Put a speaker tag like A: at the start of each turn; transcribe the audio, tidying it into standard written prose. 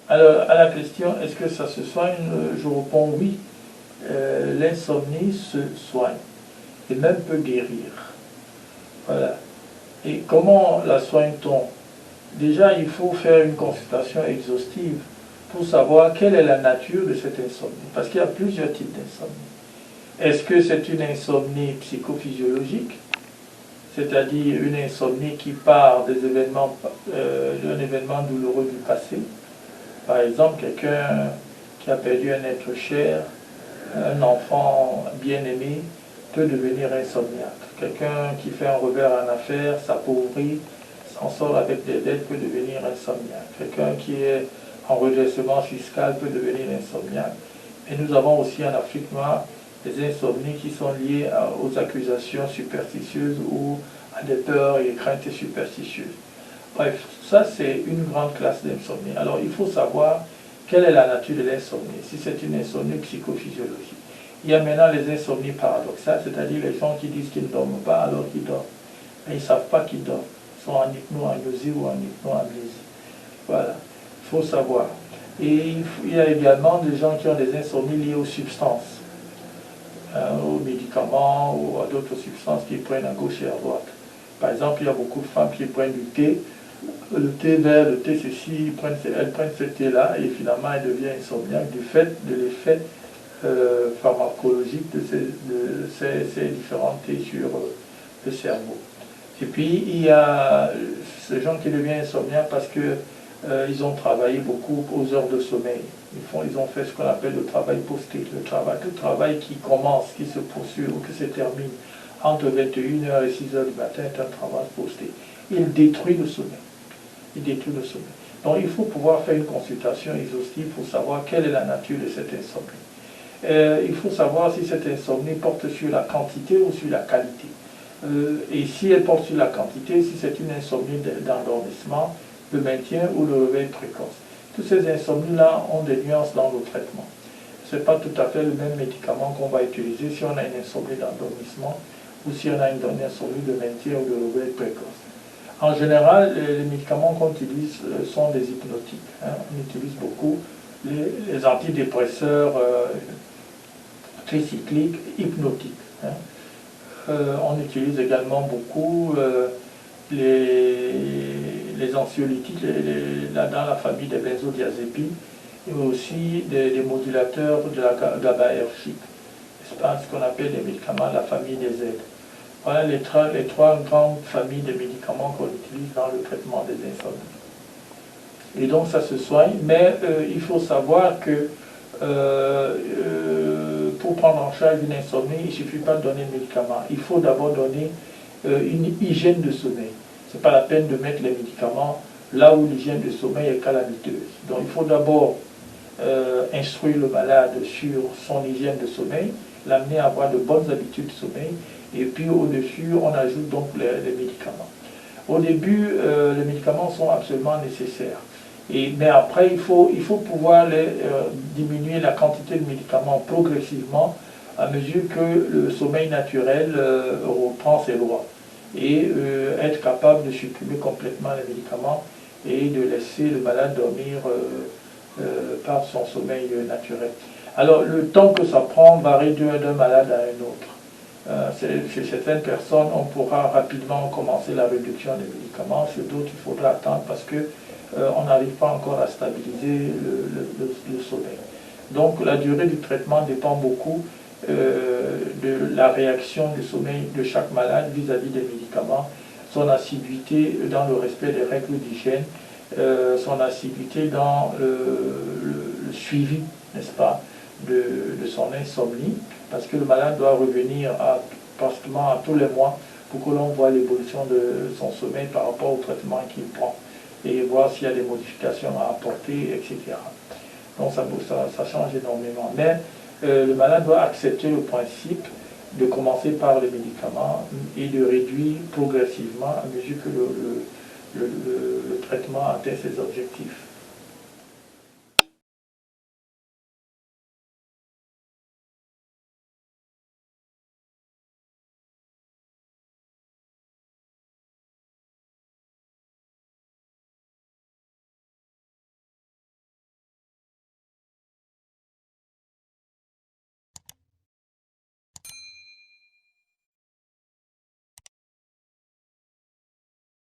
A: Alors, à la question, est-ce que ça se soigne? Je réponds oui. L'insomnie se soigne et même peut guérir. Voilà. Et comment la soigne-t-on? Déjà, il faut faire une consultation exhaustive pour savoir quelle est la nature de cette insomnie. Parce qu'il y a plusieurs types d'insomnie. Est-ce que c'est une insomnie psychophysiologique, c'est-à-dire une insomnie qui part des événements, d'un événement douloureux du passé? Par exemple, quelqu'un qui a perdu un être cher, un enfant bien-aimé, peut devenir insomniaque. Quelqu'un qui fait un revers en affaires, s'appauvrit, s'en sort avec des dettes, peut devenir insomniaque. Quelqu'un qui est en redressement fiscal peut devenir insomniaque. Et nous avons aussi en Afrique noire des insomnies qui sont liées aux accusations superstitieuses ou à des peurs et craintes superstitieuses. Bref, ça c'est une grande classe d'insomnie. Alors il faut savoir quelle est la nature de l'insomnie, si c'est une insomnie psychophysiologique. Il y a maintenant les insomnies paradoxales, c'est-à-dire les gens qui disent qu'ils ne dorment pas alors qu'ils dorment. Mais ils ne savent pas qu'ils dorment. Ils sont en hypno-agnosie ou en hypno-amnésie. Voilà, il faut savoir. Et il y a également des gens qui ont des insomnies liées aux substances, aux médicaments ou à d'autres substances qu'ils prennent à gauche et à droite. Par exemple, il y a beaucoup de femmes qui prennent du thé, le thé vert, le thé ceci, elles prennent ce thé-là et finalement elles deviennent insomniaques du fait de l'effet pharmacologique de ces différents thés sur le cerveau. Et puis il y a ces gens qui deviennent insomniaques parce que ils ont travaillé beaucoup aux heures de sommeil. Ils ont fait ce qu'on appelle le travail posté, le travail qui commence, qui se poursuit ou qui se termine entre 21h et 6h du matin est un travail posté. Il détruit le sommeil. Il détruit le sommeil. Donc il faut pouvoir faire une consultation exhaustive pour savoir quelle est la nature de cette insomnie. Il faut savoir si cette insomnie porte sur la quantité ou sur la qualité. Et si elle porte sur la quantité, si c'est une insomnie d'endormissement, de maintien ou de réveil précoce. Toutes ces insomnies-là ont des nuances dans le traitement. Ce n'est pas tout à fait le même médicament qu'on va utiliser si on a une insomnie d'endormissement ou si on a une insomnie de maintien ou de réveil précoce. En général, les médicaments qu'on utilise sont des hypnotiques. On utilise beaucoup les antidépresseurs tricycliques hypnotiques. On utilise également beaucoup les anxiolytiques dans la famille des benzodiazépines et aussi des modulateurs de la GABAergique, n'est-ce pas, ce qu'on appelle les médicaments de la famille des Z. Voilà les trois grandes familles de médicaments qu'on utilise dans le traitement des insomnies. Et donc ça se soigne, mais il faut savoir que pour prendre en charge une insomnie, il ne suffit pas de donner le médicament. Il faut d'abord donner une hygiène de sommeil. Ce n'est pas la peine de mettre les médicaments là où l'hygiène de sommeil est calamiteuse. Donc il faut d'abord instruire le malade sur son hygiène de sommeil, l'amener à avoir de bonnes habitudes de sommeil, et puis au-dessus, on ajoute donc les médicaments. Au début, les médicaments sont absolument nécessaires. Mais après, il faut pouvoir diminuer la quantité de médicaments progressivement à mesure que le sommeil naturel reprend ses droits. Et être capable de supprimer complètement les médicaments et de laisser le malade dormir par son sommeil naturel. Alors, le temps que ça prend varie d'un malade à un autre. Chez certaines personnes, on pourra rapidement commencer la réduction des médicaments. Chez d'autres, il faudra attendre parce que on n'arrive pas encore à stabiliser le sommeil. Donc la durée du traitement dépend beaucoup de la réaction du sommeil de chaque malade vis-à-vis des médicaments, son assiduité dans le respect des règles d'hygiène, son assiduité dans le suivi, n'est-ce pas, de son insomnie, parce que le malade doit revenir pratiquement à tous les mois pour que l'on voit l'évolution de son sommeil par rapport au traitement qu'il prend et voir s'il y a des modifications à apporter, etc. Donc ça change énormément. Mais le malade doit accepter le principe de commencer par les médicaments et de réduire progressivement à mesure que le traitement atteint ses objectifs.